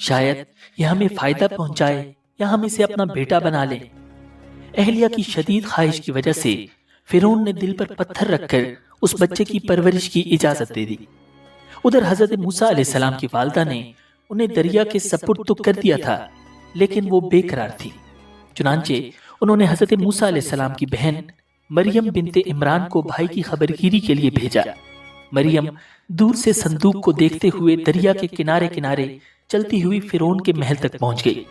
شاید یہ ہمیں فائدہ پہنچائے یا ہم اسے اپنا بیٹا بنا لیں۔ اہلیہ کی شدید خواہش کی وجہ سے فرعون نے دل پر پتھر رکھ کر اس بچے کی پرورش کی اجازت دے دی۔ ادھر حضرت موسیٰ علیہ السلام کی والدہ نے انہیں دریا کے سپرد تو کر دیا تھا، لیکن وہ بے قرار تھی۔ چنانچہ انہوں نے حضرت موسیٰ علیہ السلام کی بہن مریم بنت عمران کو بھائی کی خبرگیری کے لیے بھیجا۔ مریم دور سے صندوق کو دیکھتے ہوئے دریا کے کنارے کنارے چلتی ہوئی فرعون کے محل تک پہنچ گئی،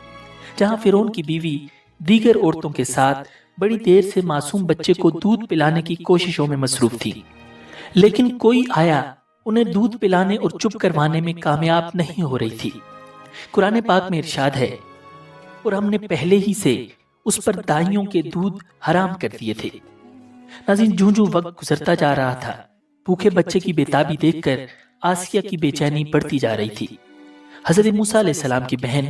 جہاں فرعون کی بیوی دیگر عورتوں کے ساتھ بڑی دیر سے معصوم بچے کو دودھ پلانے کی کوششوں میں مصروف تھی، لیکن کوئی آیا انہیں دودھ پلانے اور چپ کروانے میں کامیاب نہیں ہو رہی تھی۔ قرآن پاک میں ارشاد ہے، اور ہم نے پہلے ہی سے اس پر دائیوں کے دودھ حرام کر دیے تھے۔ ناظرین، جوں جوں وقت گزرتا جا رہا تھا، بھوکے بچے کی بےتابی دیکھ کر آسیہ کی بے چینی بڑھتی جا رہی تھی۔ حضرت موسیٰ علیہ السلام کی بہن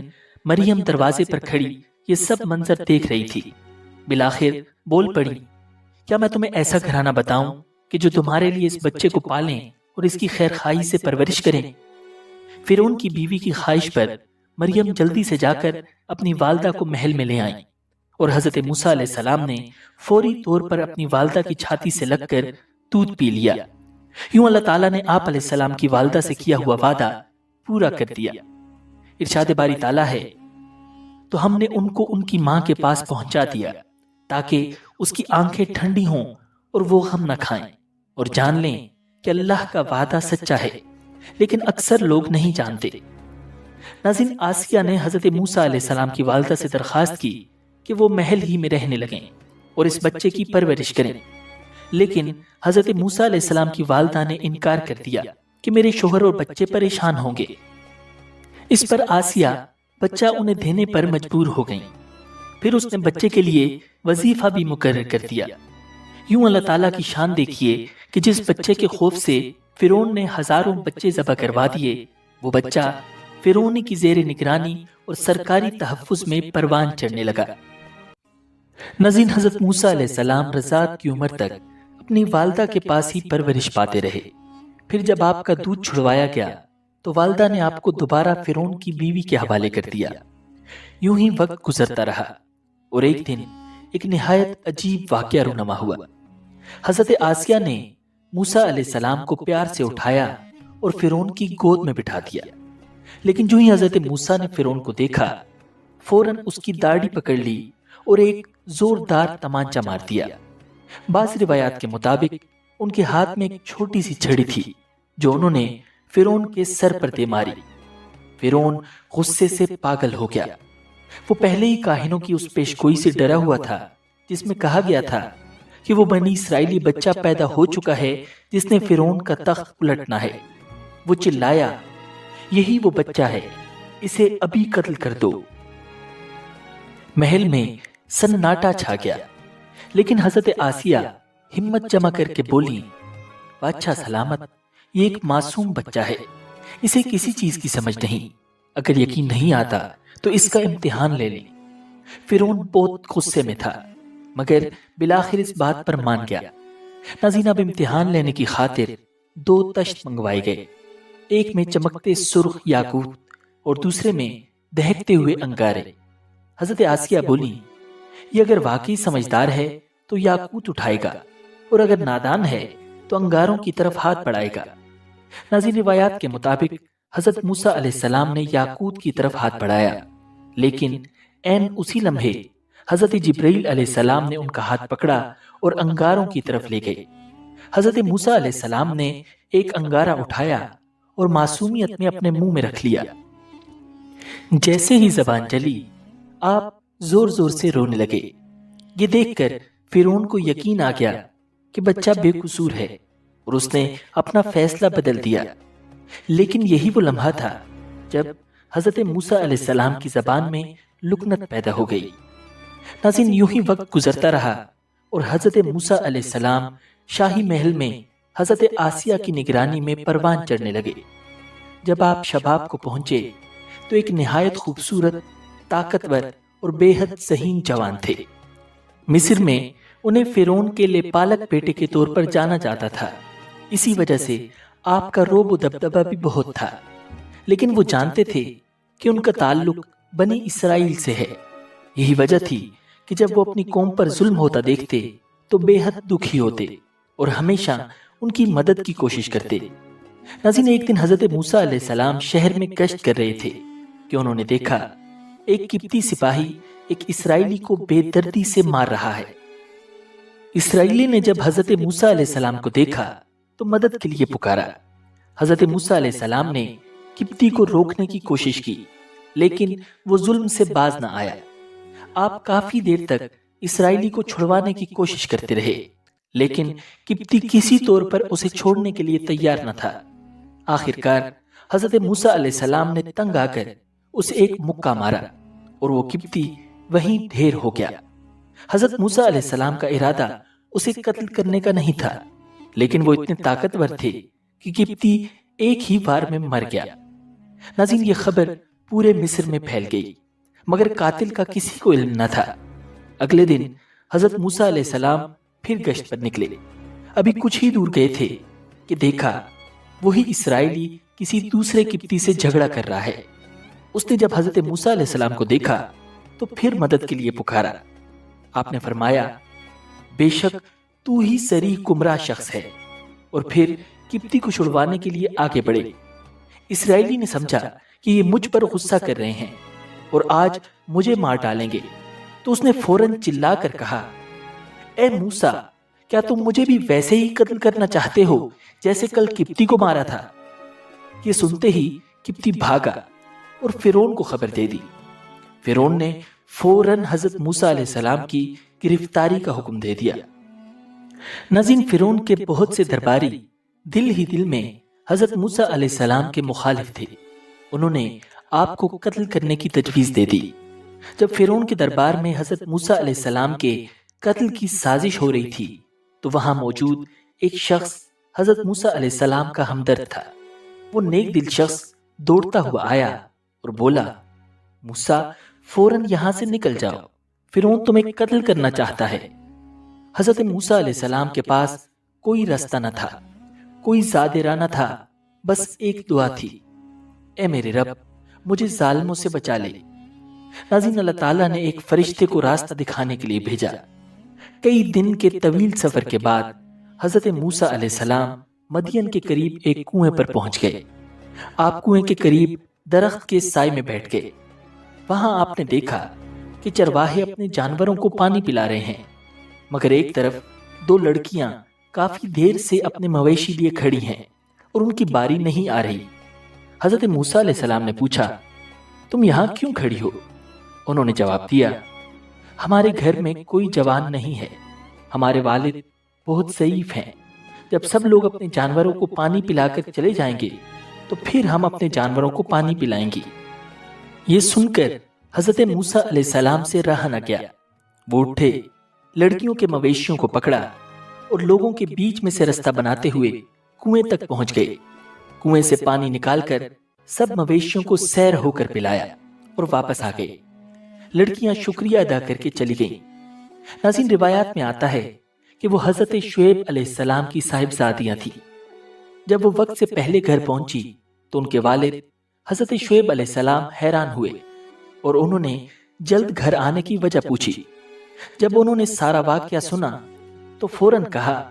مریم دروازے پر کھڑی یہ سب منظر دیکھ رہی تھی۔ بالآخر بول پڑی، کیا میں تمہیں ایسا گھرانہ بتاؤں کہ جو تمہارے لیے اس بچے کو پالیں اور اس کی خیر خواہی سے پرورش کریں؟ فرعون کی بیوی کی خواہش پر مریم جلدی سے جا کر اپنی والدہ کو محل میں لے آئیں، اور حضرت موسیٰ علیہ السلام نے فوری طور پر اپنی والدہ کی چھاتی سے لگ کر دودھ پی لیا۔ یوں اللہ تعالیٰ نے آپ علیہ السلام کی والدہ سے کیا ہوا وعدہ پورا کر دیا۔ ارشاد باری تعالیٰ ہے، تو ہم نے ان کو ان کی ماں کے پاس پہنچا دیا تاکہ اس کی آنکھیں ٹھنڈی ہوں اور وہ غم نہ کھائیں، اور جان لیں کہ اللہ کا وعدہ سچا ہے، لیکن اکثر لوگ نہیں جانتے۔ ناظرین، آسیہ نے حضرت موسیٰ علیہ السلام کی والدہ سے درخواست کی کہ وہ محل ہی میں رہنے لگیں اور اس بچے کی پرورش کریں، لیکن حضرت موسیٰ علیہ السلام کی والدہ نے انکار کر دیا کہ میرے شوہر اور بچے پریشان ہوں گے۔ اس پر آسیہ بچہ انہیں دینے پر مجبور ہو گئیں۔ پھر اس نے بچے کے لیے وظیفہ بھی مقرر کر دیا۔ یوں اللہ تعالیٰ کی شان دیکھیے کہ جس بچے کے خوف سے فرعون نے ہزاروں بچے ذبح کروا دیے، وہ بچہ فرعون کی زیر نگرانی اور سرکاری تحفظ میں پروان چڑھنے لگا۔ ناظرین، حضرت موسیٰ علیہ السلام رضاعت کی عمر تک اپنی والدہ کے پاس ہی پرورش پاتے رہے۔ پھر جب آپ کا دودھ چھڑوایا گیا تو والدہ نے آپ کو دوبارہ فرعون کی بیوی کے حوالے کر دیا۔ یوں ہی وقت گزرتا رہا، اور ایک دن ایک نہایت عجیب واقعہ رونما ہوا۔ حضرت آسیہ نے موسیٰ علیہ السلام کو پیار سے اٹھایا اور فرعون کی گود میں بٹھا دیا، لیکن جو ہی حضرت موسیٰ نے فرعون کو دیکھا، فوراً اس کی داڑھی پکڑ لی اور ایک زوردار تمانچہ مار دیا۔ بعض روایات کے مطابق ان کے ہاتھ میں ایک چھوٹی سی چھڑی تھی جو انہوں نے فرعون کے سر پر دے ماری۔ فرعون غصے سے پاگل ہو گیا۔ وہ پہلے ہی کاہنوں کی اس پیشگوئی سے ڈرا ہوا تھا جس میں کہا گیا تھا کہ وہ بنی اسرائیلی بچہ پیدا ہو چکا ہے جس نے فرعون کا تخت الٹنا ہے۔ وہ چلایا، یہی وہ بچہ ہے، اسے ابھی قتل کر دو۔ محل میں سناٹا چھا گیا، لیکن حضرت آسیہ ہمت جمع کر کے بولی، بادشاہ سلامت، یہ ایک معصوم بچہ ہے، اسے کسی چیز کی سمجھ نہیں، اگر یقین نہیں آتا تو اس کا امتحان لے لیں۔ فرعون بہت غصے میں تھا، مگر بالآخر اس بات پر مان گیا۔ ناظرین، اب امتحان لینے کی خاطر 2 تشت منگوائے گئے، ایک میں چمکتے سرخ یاقوت اور دوسرے میں دہکتے ہوئے انگارے۔ حضرت آسیہ بولی، یہ اگر واقعی سمجھدار ہے تو یاقوت اٹھائے گا، اور اگر نادان ہے تو انگاروں کی طرف ہاتھ بڑھائے گا۔ ناظرین، روایات کے مطابق حضرت موسیٰ علیہ السلام نے یاقوت کی طرف ہاتھ بڑھایا، لیکن عین اسی لمحے حضرت جبرائیل علیہ السلام نے ان کا ہاتھ پکڑا اور انگاروں کی طرف لے گئے۔ حضرت موسیٰ علیہ السلام نے ایک انگارہ اٹھایا اور معصومیت میں اپنے منہ میں رکھ لیا۔ جیسے ہی زبان چلی، آپ زور زور سے رونے لگے۔ یہ دیکھ کر فرعون کو یقین آ گیا کہ بچہ بے قصور ہے، اور اس نے اپنا فیصلہ بدل دیا۔ لیکن یہی وہ لمحہ تھا جب حضرت موسیٰ علیہ السلام کی زبان میں لکنت پیدا ہو گئی۔ ناظرین، یوں ہی وقت گزرتا رہا اور حضرت موسیٰ علیہ السلام شاہی محل میں حضرت آسیہ کی نگرانی میں پروان چڑھنے لگے۔ جب آپ شباب کو پہنچے تو ایک نہایت خوبصورت، طاقتور اور بے حد ذہین جوان تھے۔ مصر میں انہیں فرعون کے لےپالک بیٹے کے طور پر جانا جاتا تھا، اسی وجہ سے آپ کا رعب و دبدبہ بھی بہت تھا، لیکن وہ جانتے تھے کہ ان کا تعلق بنی اسرائیل سے ہے۔ یہی وجہ تھی کہ جب وہ اپنی قوم پر ظلم ہوتا دیکھتے تو بے حد دکھی ہوتے اور ہمیشہ ان کی مدد کی کوشش کرتے۔ ناظرین، ایک دن حضرت موسیٰ علیہ السلام شہر میں گشت کر رہے تھے کہ انہوں نے دیکھا ایک قبطی سپاہی ایک اسرائیلی کو بے دردی سے مار رہا ہے۔ اسرائیلی نے جب حضرت موسیٰ علیہ السلام کو دیکھا تو مدد کے لیے پکارا۔ حضرت موسیٰ علیہ السلام نے قبطی کو روکنے کی کوشش کی، لیکن وہ ظلم سے باز نہ آیا۔ آپ کافی دیر تک اسرائیلی کو چھڑوانے کی کوشش کرتے رہے، لیکن قبطی کسی طور پر اسے چھوڑنے کے لیے تیار نہ تھا۔ آخر کار حضرت موسیٰ علیہ السلام نے تنگ آ کر اسے ایک مکہ مارا اور وہ قبطی وہیں ڈھیر ہو گیا۔ حضرت موسیٰ علیہ السلام کا ارادہ اسے قتل کرنے کا نہیں تھا، لیکن وہ اتنے طاقتور تھے کہ قبطی ایک ہی وار میں مر گیا۔ ناظرین، یہ خبر پورے مصر میں پھیل گئی، مگر قاتل کا کسی کو علم نہ تھا۔ اگلے دن حضرت موسیٰ علیہ السلام پھر گشت پر نکلے۔ ابھی کچھ ہی دور گئے تھے کہ دیکھا وہی اسرائیلی کسی دوسرے قبطی سے جھگڑا کر رہا ہے۔ اس نے جب حضرت موسیٰ علیہ السلام کو دیکھا تو پھر مدد کے لیے پکارا۔ آپ نے فرمایا، بے شک تو ہی صریح گمراہ شخص ہے، اور پھر قبطی کو چھڑوانے کے لیے آگے بڑھے۔ اسرائیلی نے سمجھا کہ یہ مجھ پر غصہ کر رہے ہیں اور آج مجھے مار ڈالیں گے، تو اس نے فوراً چلا کر کہا، اے موسیٰ، کیا تم مجھے بھی ویسے ہی قتل کرنا چاہتے ہو جیسے کل قبطی کو مارا تھا؟ یہ سنتے ہی قبطی بھاگا اور فرعون کو خبر دے دی۔ فرعون نے فوراً حضرت موسیٰ علیہ السلام کی گرفتاری کا حکم دے دیا۔ ناظرین، فرعون کے بہت سے درباری دل ہی دل میں حضرت موسیٰ علیہ السلام کے مخالف تھے۔ انہوں نے آپ کو قتل کرنے کی تجویز دے دی۔ جب فرعون کے دربار میں حضرت موسیٰ علیہ السلام کے قتل کی سازش ہو رہی تھی تو وہاں موجود ایک شخص حضرت موسیٰ علیہ السلام کا ہمدرد تھا۔ وہ نیک دل شخص دوڑتا ہوا آیا اور بولا، موسیٰ، فوراً یہاں سے نکل جاؤ، فرعون تمہیں قتل کرنا چاہتا ہے۔ حضرت موسیٰ علیہ السلام کے پاس کوئی راستہ نہ تھا، کوئی زاد راہ نہ تھا، بس ایک دعا تھی، اے میرے رب، مجھے ظالموں سے بچا لے۔ ناظرین، اللہ تعالیٰ نے ایک فرشتے کو راستہ دکھانے کے لیے بھیجا۔ کئی دن کے طویل سفر کے بعد حضرت موسیٰ علیہ السلام مدین کے قریب ایک کنویں پر پہنچ گئے۔ آپ کنویں کے قریب درخت کے سائے میں بیٹھ گئے۔ وہاں آپ نے دیکھا کہ چرواہے اپنے جانوروں کو پانی پلا رہے ہیں، مگر ایک طرف دو لڑکیاں کافی دیر سے اپنے مویشی لیے کھڑی ہیں اور ان کی باری نہیں آ رہی۔ حضرت موسیٰ علیہ السلام نے پوچھا، تم یہاں کیوں کھڑی ہو؟ انہوں نے جواب دیا، ہمارے گھر میں کوئی جوان نہیں ہے، ہمارے والد بہت ضعیف ہیں، جب سب لوگ اپنے جانوروں کو پانی پلا کر چلے جائیں گے تو پھر ہم اپنے جانوروں کو پانی پلائیں گے۔ یہ سن کر حضرت موسیٰ علیہ السلام سے رہا نہ گیا۔ وہ اٹھے، لڑکیوں کے مویشیوں کو پکڑا اور لوگوں کے بیچ میں سے رستہ بناتے ہوئے کنویں تک پہنچ گئے۔ کنویں سے پانی نکال کر سب مویشیوں کو سیر ہو کر پلایا اور واپس آ گئے۔ لڑکیاں شکریہ ادا کر کے چلی گئیں۔ ناظرین، روایات میں آتا ہے کہ وہ حضرت شعیب علیہ السلام کی صاحبزادیاں تھیں۔ جب وہ وقت سے پہلے گھر پہنچی تو ان کے والد حضرت شعیب علیہ السلام حیران ہوئے اور انہوں نے جلد گھر آنے کی وجہ پوچھی۔ جب انہوں نے سارا واقعہ سنا تو فوراً کہا،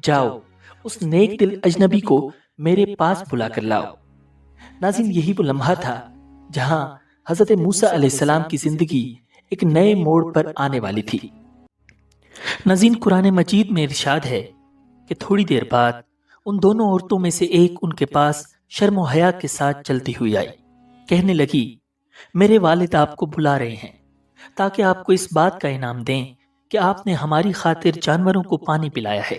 جاؤ اس نیک دل اجنبی کو میرے پاس بلا کر لاؤ۔ ناظرین، یہی وہ لمحہ تھا جہاں حضرت موسیٰ علیہ السلام کی زندگی ایک نئے موڑ پر آنے والی تھی۔ ناظرین، قرآن مجید میں ارشاد ہے کہ تھوڑی دیر بعد ان دونوں عورتوں میں سے ایک ان کے پاس شرم و حیا کے ساتھ چلتی ہوئی آئی، کہنے لگی، میرے والد آپ کو بلا رہے ہیں تاکہ آپ کو اس بات کا انعام دیں کہ آپ نے ہماری خاطر جانوروں کو پانی پلایا ہے۔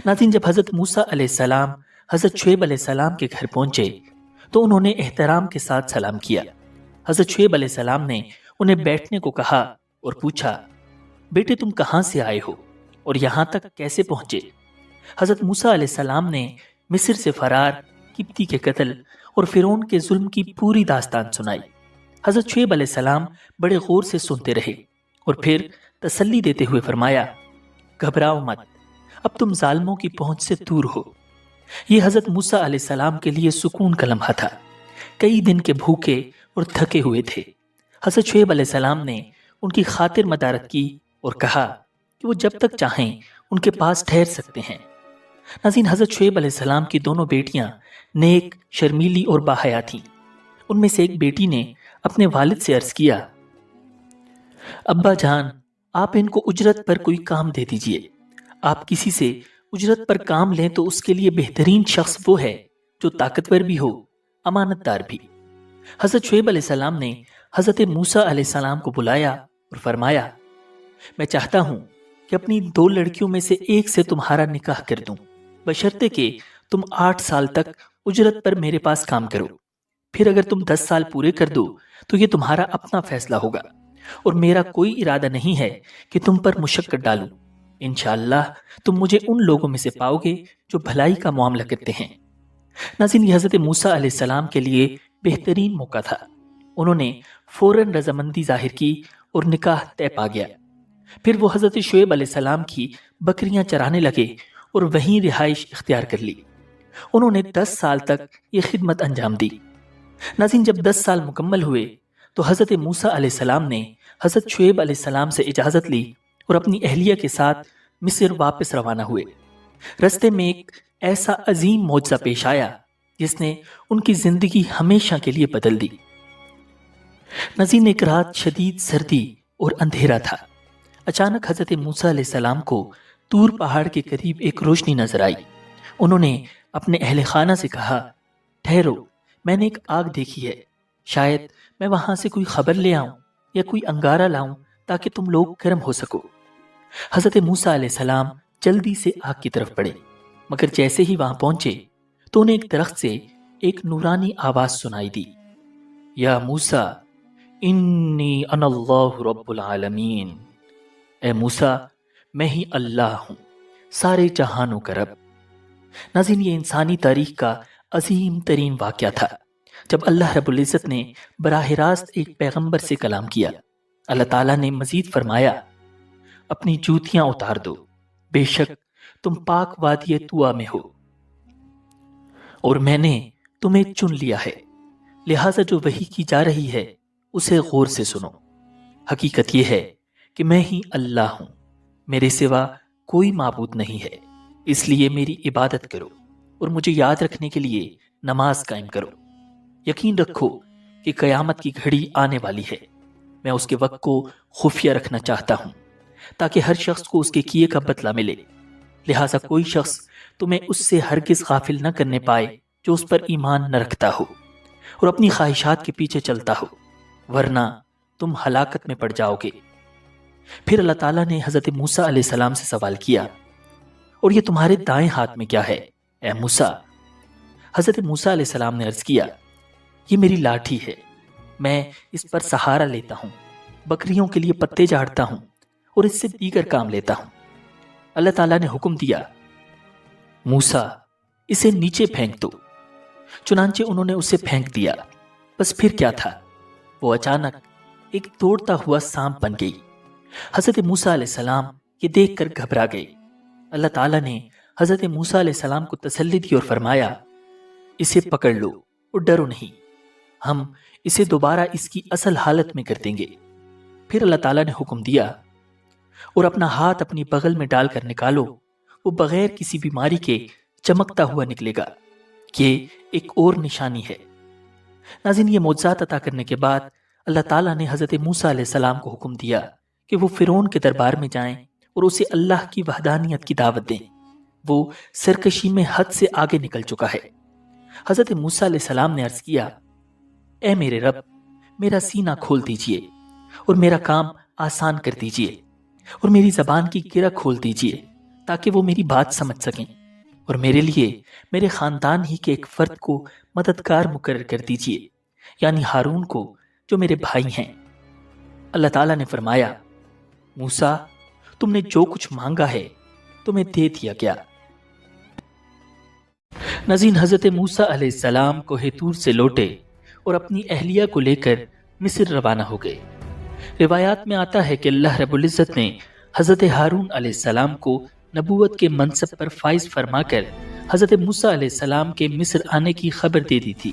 ناظرین، جب حضرت موسیٰ علیہ السلام حضرت شعیب علیہ السلام کے گھر پہنچے تو انہوں نے احترام کے ساتھ سلام کیا۔ حضرت شعیب علیہ السلام نے انہیں بیٹھنے کو کہا اور پوچھا، بیٹے تم کہاں سے آئے ہو اور یہاں تک کیسے پہنچے؟ حضرت موسیٰ علیہ السلام نے مصر سے فرار، قبطی کے قتل اور فرعون کے ظلم کی پوری داستان سنائی۔ حضرت شعیب علیہ السلام بڑے غور سے سنتے رہے اور پھر تسلی دیتے ہوئے فرمایا، گھبراؤ مت، اب تم ظالموں کی پہنچ سے دور ہو۔ یہ حضرت موسیٰ علیہ السلام کے لیے سکون کا لمحہ تھا، کئی دن کے بھوکے اور تھکے ہوئے تھے۔ حضرت شعیب علیہ السلام نے ان کی خاطر مدارت کی اور کہا کہ وہ جب تک چاہیں ان کے پاس ٹھہر سکتے ہیں۔ ناظرین، حضرت شعیب علیہ السلام کی دونوں بیٹیاں نیک، شرمیلی اور باحیا تھیں۔ ان میں سے ایک بیٹی نے اپنے والد سے عرض کیا، ابا جان، آپ ان کو اجرت پر کوئی کام دے دیجئے۔ آپ کسی سے اجرت پر کام لیں تو اس کے لیے بہترین شخص وہ ہے جو طاقتور بھی ہو، امانت دار بھی۔ حضرت شعیب علیہ السلام نے حضرت موسیٰ علیہ السلام کو بلایا اور فرمایا، میں چاہتا ہوں کہ اپنی 2 لڑکیوں میں سے ایک سے تمہارا نکاح کر دوں، بشرطے کہ تم 8 سال تک اجرت پر میرے پاس کام کرو۔ پھر اگر تم 10 سال پورے کر دو تو یہ تمہارا اپنا فیصلہ ہوگا، اور میرا کوئی ارادہ نہیں ہے کہ تم پر مشقت ڈالوں۔ انشاءاللہ تم مجھے ان لوگوں میں سے پاؤ گے جو بھلائی کا معاملہ کرتے ہیں۔ ناظرین، یہ حضرت موسیٰ علیہ السلام کے لیے بہترین موقع تھا۔ انہوں نے فوراً رضامندی ظاہر کی اور نکاح طے پا گیا۔ پھر وہ حضرت شعیب علیہ السلام کی بکریاں چرانے لگے اور وہیں رہائش اختیار کر لی۔ انہوں نے 10 سال تک یہ خدمت انجام دی۔ ناظرین، جب 10 سال مکمل ہوئے تو حضرت موسیٰ علیہ السلام نے حضرت شعیب علیہ السلام سے اجازت لی اور اپنی اہلیہ کے ساتھ مصر واپس روانہ ہوئے۔ رستے میں ایک ایسا عظیم معجزہ پیش آیا جس نے ان کی زندگی ہمیشہ کے لیے بدل دی۔ ناظرین، ایک رات شدید سردی اور اندھیرا تھا۔ اچانک حضرت موسیٰ علیہ السلام کو طور پہاڑ کے قریب ایک روشنی نظر آئی۔ انہوں نے اپنے اہل خانہ سے کہا، ٹھہرو، میں نے ایک آگ دیکھی ہے، شاید میں وہاں سے کوئی خبر لے آؤں یا کوئی انگارہ لاؤں تاکہ تم لوگ گرم ہو سکو۔ حضرت موسیٰ علیہ السلام جلدی سے آگ کی طرف بڑھے، مگر جیسے ہی وہاں پہنچے تو انہیں ایک درخت سے ایک نورانی آواز سنائی دی، یا موسیٰ انی انا اللہ رب العالمین، اے موسیٰ، میں ہی اللہ ہوں، سارے جہانوں کا رب۔ ناظرین، یہ انسانی تاریخ کا عظیم ترین واقعہ تھا جب اللہ رب العزت نے براہ راست ایک پیغمبر سے کلام کیا۔ اللہ تعالیٰ نے مزید فرمایا، اپنی جوتیاں اتار دو، بے شک تم پاک وادی طویٰ میں ہو، اور میں نے تمہیں چن لیا ہے، لہٰذا جو وحی کی جا رہی ہے اسے غور سے سنو۔ حقیقت یہ ہے کہ میں ہی اللہ ہوں، میرے سوا کوئی معبود نہیں ہے، اس لیے میری عبادت کرو اور مجھے یاد رکھنے کے لیے نماز قائم کرو۔ یقین رکھو کہ قیامت کی گھڑی آنے والی ہے، میں اس کے وقت کو خفیہ رکھنا چاہتا ہوں تاکہ ہر شخص کو اس کے کیے کا بدلہ ملے، لہٰذا کوئی شخص تمہیں اس سے ہرگز غافل نہ کرنے پائے جو اس پر ایمان نہ رکھتا ہو اور اپنی خواہشات کے پیچھے چلتا ہو، ورنہ تم ہلاکت میں پڑ جاؤ گے۔ پھر اللہ تعالیٰ نے حضرت موسیٰ علیہ السلام سے سوال کیا، اور یہ تمہارے دائیں ہاتھ میں کیا ہے اے موسیٰ؟ حضرت موسیٰ علیہ السلام نے عرض کیا، یہ میری لاٹھی ہے، میں اس پر سہارا لیتا ہوں، بکریوں کے لیے پتے جھاڑتا ہوں اور اس سے دیگر کام لیتا ہوں۔ اللہ تعالیٰ نے حکم دیا، موسیٰ اسے نیچے پھینک دو۔ چنانچہ انہوں نے اسے پھینک دیا۔ بس پھر کیا تھا، وہ اچانک ایک دوڑتا ہوا سانپ بن گئی۔ حضرت موسیٰ علیہ السلام یہ دیکھ کر گھبرا گئے۔ اللہ تعالیٰ نے حضرت موسیٰ علیہ السلام کو تسلی دی اور فرمایا، اسے پکڑ لو اور ڈرو نہیں، ہم اسے دوبارہ اس کی اصل حالت میں کر دیں گے۔ پھر اللہ تعالیٰ نے حکم دیا، اور اپنا ہاتھ اپنی بغل میں ڈال کر نکالو، وہ بغیر کسی بیماری کے چمکتا ہوا نکلے گا۔ یہ ایک اور نشانی ہے۔ ناظرین، یہ معجزات عطا کرنے کے بعد اللہ تعالیٰ نے حضرت موسیٰ علیہ السلام کو حکم دیا کہ وہ فرعون کے دربار میں جائیں اور اسے اللہ کی وحدانیت کی دعوت دیں۔ وہ سرکشی میں حد سے آگے نکل چکا ہے۔ حضرت موسیٰ علیہ السلام نے عرض کیا، اے میرے رب، میرا سینہ کھول دیجئے اور میرا کام آسان کر دیجئے، اور میری زبان کی گرہ کھول دیجئے تاکہ وہ میری بات سمجھ سکیں، اور میرے لیے میرے خاندان ہی کے ایک فرد کو مددگار مقرر کر دیجئے، یعنی ہارون کو جو میرے بھائی ہیں۔ اللہ تعالیٰ نے فرمایا، موسیٰ، تم نے جو کچھ مانگا ہے تمہیں دے دیا گیا۔ ناظرین، حضرت موسیٰ علیہ السلام کوہ طور سے لوٹے اور اپنی اہلیہ کو لے کر مصر روانہ ہو گئے۔ روایات میں آتا ہے کہ اللہ رب العزت نے حضرت ہارون علیہ السلام کو نبوت کے منصب پر فائز فرما کر حضرت موسیٰ علیہ السلام کے مصر آنے کی خبر دے دی تھی۔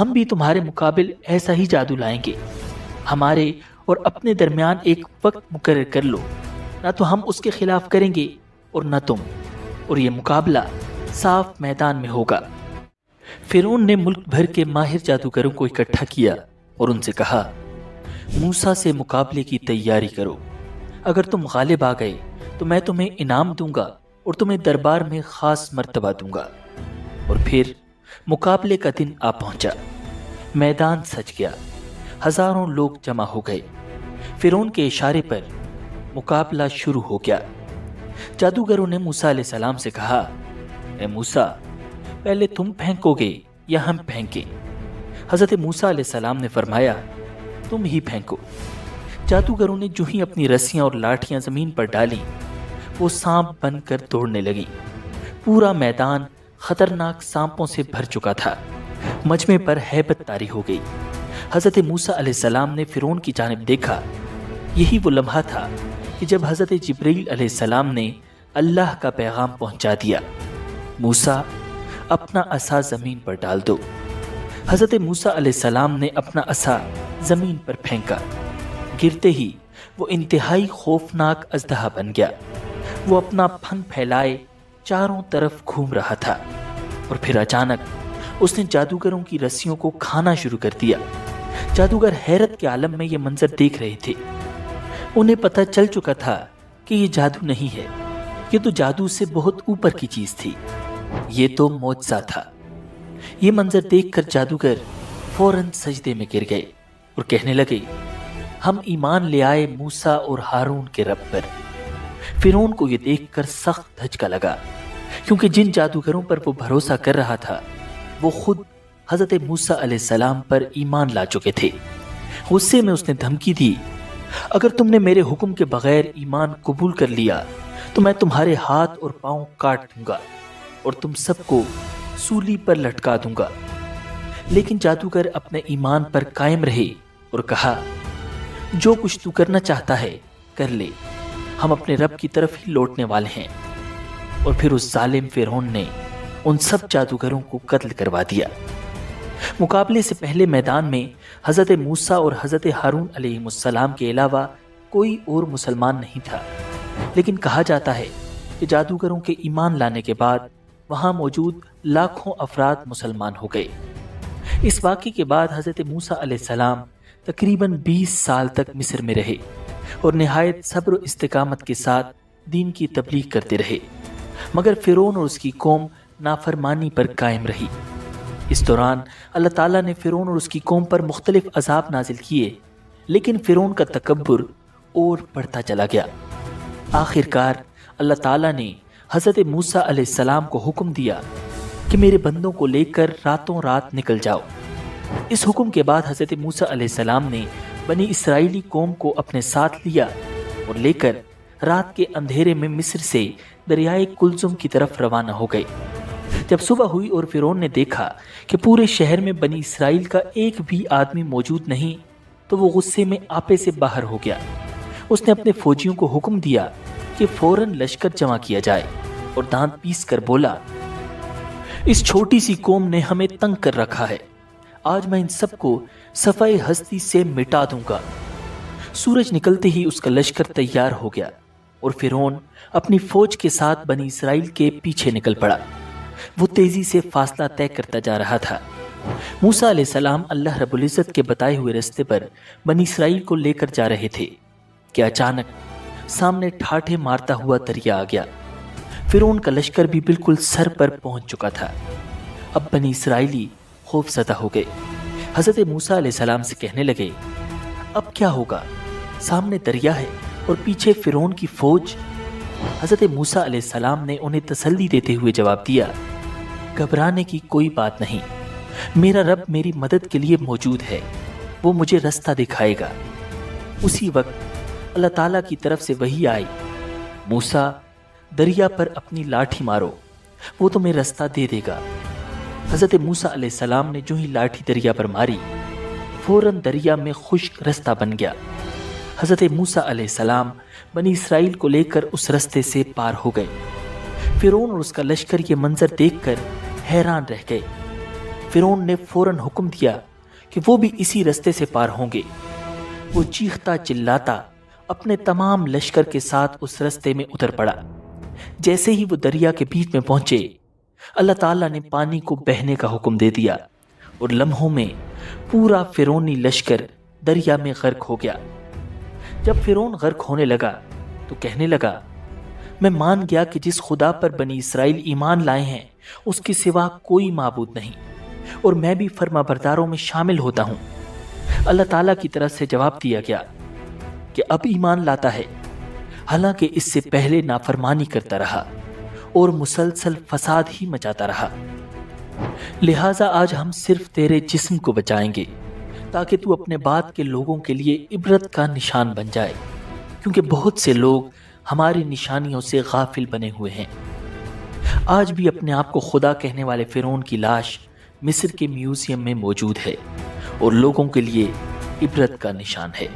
ہم بھی تمہارے مقابل ایسا ہی جادو لائیں گے. ہمارے اور اپنے درمیان ایک وقت مقرر کر لو، نہ تو ہم اس کے خلاف کریں گے اور نہ تم، اور یہ مقابلہ صاف میدان میں ہوگا. فرعون نے ملک بھر کے ماہر جادوگروں کو اکٹھا کیا اور ان سے کہا، موسیٰ سے مقابلے کی تیاری کرو. اگر تم غالب آ گئے تو میں تمہیں انعام دوں گا اور تمہیں دربار میں خاص مرتبہ دوں گا. اور پھر مقابلے کا دن آ پہنچا. میدان سج گیا. ہزاروں لوگ جمع ہو گئے. فرعون کے اشارے پر مقابلہ شروع ہو گیا. جادوگروں نے موسیٰ علیہ السلام سے کہا، اے موسیٰ، پہلے تم پھینکو گے یا ہم پھینکیں؟ حضرت موسیٰ علیہ السلام نے فرمایا، تم ہی پھینکو. جادوگروں نے جو ہی اپنی رسیاں اور لاٹھیاں زمین پر ڈالیں، وہ سانپ بن کر دوڑنے لگی. پورا میدان خطرناک سانپوں سے بھر چکا تھا. مجمع پر ہیبت طاری ہو گئی. حضرت موسیٰ علیہ السلام نے فرعون کی جانب دیکھا. یہی وہ لمحہ تھا کہ جب حضرت جبرائیل علیہ السلام نے اللہ کا پیغام پہنچا دیا، موسیٰ اپنا عصا زمین پر ڈال دو. حضرت موسیٰ علیہ السلام نے اپنا عصا زمین پر پھینکا. گرتے ہی وہ انتہائی خوفناک اژدہا بن گیا. وہ اپنا پھن پھیلائے چاروں طرف گھوم رہا تھا اور پھر اچانک اس نے جادوگروں کی رسیوں کو کھانا شروع کر دیا. جادوگر حیرت کے عالم میں یہ منظر دیکھ رہے تھے. انہیں پتہ چل چکا تھا کہ یہ جادو نہیں ہے، یہ تو جادو سے بہت اوپر کی چیز تھی. یہ تو معجزہ تھا. یہ منظر دیکھ کر جادوگر فوراً سجدے میں گر گئے اور کہنے لگے، ہم ایمان لے آئے موسیٰ اور ہارون کے رب پر. فرعون کو یہ دیکھ کر سخت دھچکا لگا، کیونکہ جن جادوگروں پر وہ بھروسہ کر رہا تھا وہ خود حضرت موسیٰ علیہ السلام پر ایمان لا چکے تھے. غصے میں اس نے دھمکی دی، اگر تم نے میرے حکم کے بغیر ایمان قبول کر لیا تو میں تمہارے ہاتھ اور پاؤں کاٹ دوں گا اور تم سب کو سولی پر لٹکا دوں گا. لیکن جادوگر اپنے ایمان پر قائم رہے اور کہا، جو کچھ تو کرنا چاہتا ہے کر لے، ہم اپنے رب کی طرف ہی لوٹنے والے ہیں. اور پھر اس ظالم فرعون نے ان سب جادوگروں کو قتل کروا دیا. مقابلے سے پہلے میدان میں حضرت موسیٰ اور حضرت ہارون علیہ السلام کے علاوہ کوئی اور مسلمان نہیں تھا. لیکن کہا جاتا ہے کہ جادوگروں کے ایمان لانے کے بعد وہاں موجود لاکھوں افراد مسلمان ہو گئے. اس واقعے کے بعد حضرت موسیٰ علیہ السلام تقریباً 20 سال تک مصر میں رہے اور نہایت صبر و استقامت کے ساتھ دین کی تبلیغ کرتے رہے، مگر فرعون اور اس کی قوم نافرمانی پر قائم رہی. اس دوران اللہ تعالیٰ نے فرعون اور اس کی قوم پر مختلف عذاب نازل کیے، لیکن فرعون کا تکبر اور بڑھتا چلا گیا. آخر کار اللہ تعالیٰ نے حضرت موسیٰ علیہ السلام کو حکم دیا کہ میرے بندوں کو لے کر راتوں رات نکل جاؤ. اس حکم کے بعد حضرت موسیٰ علیہ السلام نے بنی اسرائیلی قوم کو اپنے ساتھ لیا اور لے کر رات کے اندھیرے میں مصر سے دریائے کلزم کی طرف روانہ ہو گئے. جب صبح ہوئی اور فرعون نے دیکھا کہ پورے شہر میں بنی اسرائیل کا ایک بھی آدمی موجود نہیں تو وہ غصے میں آپے سے باہر ہو گیا. اس نے اپنے فوجیوں کو حکم دیا کہ فوراً لشکر جمع کیا جائے اور دانت پیس کر بولا، اس چھوٹی سی قوم نے ہمیں تنگ کر رکھا ہے، آج میں ان سب کو صفحۂ ہستی سے مٹا دوں گا. سورج نکلتے ہی اس کا لشکر تیار ہو گیا اور فرعون اپنی فوج کے ساتھ بنی اسرائیل کے پیچھے نکل پڑا. وہ تیزی سے فاصلہ طے کرتا جا رہا تھا. موسیٰ علیہ السلام اللہ رب العزت کے بتائے ہوئے راستے پر بنی اسرائیل کو لے کر جا رہے تھے کہ اچانک سامنے ٹھاٹھے مارتا ہوا دریا آ گیا. فرعون کا لشکر بھی بالکل سر پر پہنچ چکا تھا. اب بنی اسرائیلی خوف زدہ ہو گئے. حضرت موسیٰ علیہ السلام سے کہنے لگے، اب کیا ہوگا؟ سامنے دریا ہے اور پیچھے فرعون کی فوج. حضرت موسیٰ علیہ السلام نے انہیں تسلی دیتے ہوئے جواب دیا، گھبرانے کی کوئی بات نہیں، میرا رب میری مدد کے لیے موجود ہے، وہ مجھے راستہ دکھائے گا. اسی وقت اللہ تعالیٰ کی طرف سے وحی آئی، موسیٰ دریا پر اپنی لاٹھی مارو، وہ تمہیں راستہ دے دے گا. حضرت موسیٰ علیہ السلام نے جو ہی لاٹھی دریا پر ماری، فوراً دریا میں خشک راستہ بن گیا. حضرت موسیٰ علیہ السلام بنی اسرائیل کو لے کر اس راستے سے پار ہو گئے. فرعون اور اس کا لشکر یہ منظر دیکھ کر حیران رہ گئے. فرعون نے فوراً حکم دیا کہ وہ بھی اسی رستے سے پار ہوں گے۔ وہ چیختا چلاتا اپنے تمام لشکر کے ساتھ اس رستے میں اتر پڑا۔ جیسے ہی وہ دریا کے بیچ میں پہنچے، اللہ تعالیٰ نے پانی کو بہنے کا حکم دے دیا اور لمحوں میں پورا فرعونی لشکر دریا میں غرق ہو گیا۔ جب فرعون غرق ہونے لگا تو کہنے لگا، میں مان گیا کہ جس خدا پر بنی اسرائیل ایمان لائے ہیں اس کے سوا کوئی معبود نہیں، اور میں بھی فرما برداروں میں شامل ہوتا ہوں۔ اللہ تعالیٰ کی طرف سے جواب دیا گیا کہ اب ایمان لاتا ہے، حالانکہ اس سے پہلے نافرمانی کرتا رہا اور مسلسل فساد ہی مچاتا رہا۔ لہٰذا آج ہم صرف تیرے جسم کو بچائیں گے تاکہ تو اپنے بعد کے لوگوں کے لیے عبرت کا نشان بن جائے، کیونکہ بہت سے لوگ ہماری نشانیوں سے غافل بنے ہوئے ہیں۔ آج بھی اپنے آپ کو خدا کہنے والے فرعون کی لاش مصر کے میوزیم میں موجود ہے اور لوگوں کے لیے عبرت کا نشان ہے۔